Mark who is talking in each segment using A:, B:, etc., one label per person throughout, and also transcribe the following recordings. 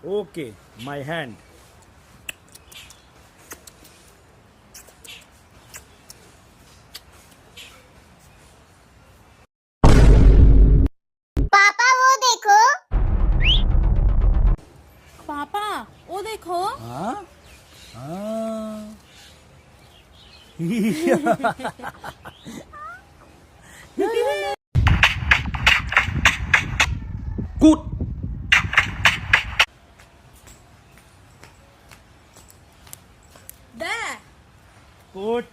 A: Okay, my hand.
B: पापा वो देखो।
C: पापा वो देखो।
A: हाँ हाँ Good.
C: There.
A: Good.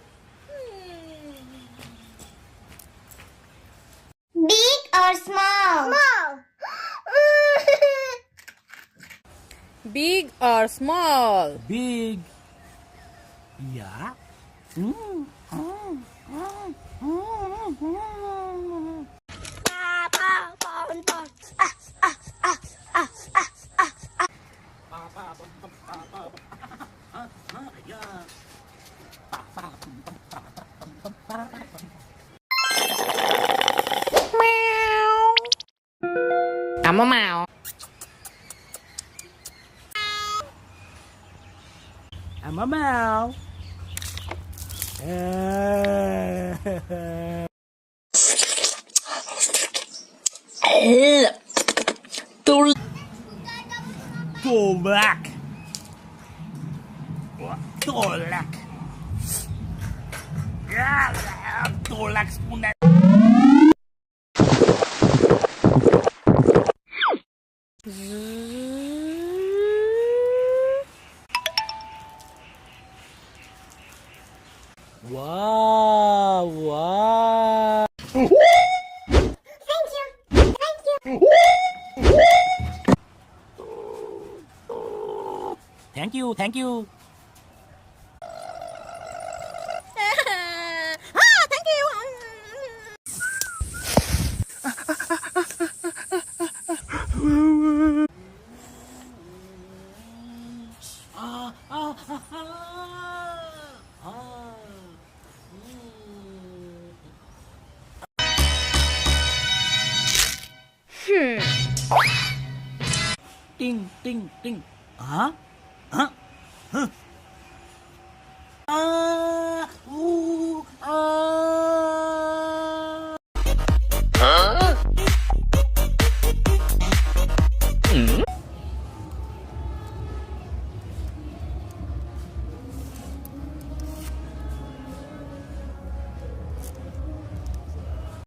B: Big or small? Small.
C: Big or small?
A: Big. Yeah. Mm.
C: I'm a mouse.
A: I'm a mouse. Go back. Tolak. Tolak spunat. Wow, wow.
B: Thank you. Thank you.
A: Thank you, thank you.
C: Thank you.
A: Ah, ah, ah, ah. Ah. Ting, ting, ting. Huh? Huh? Huh? Ah.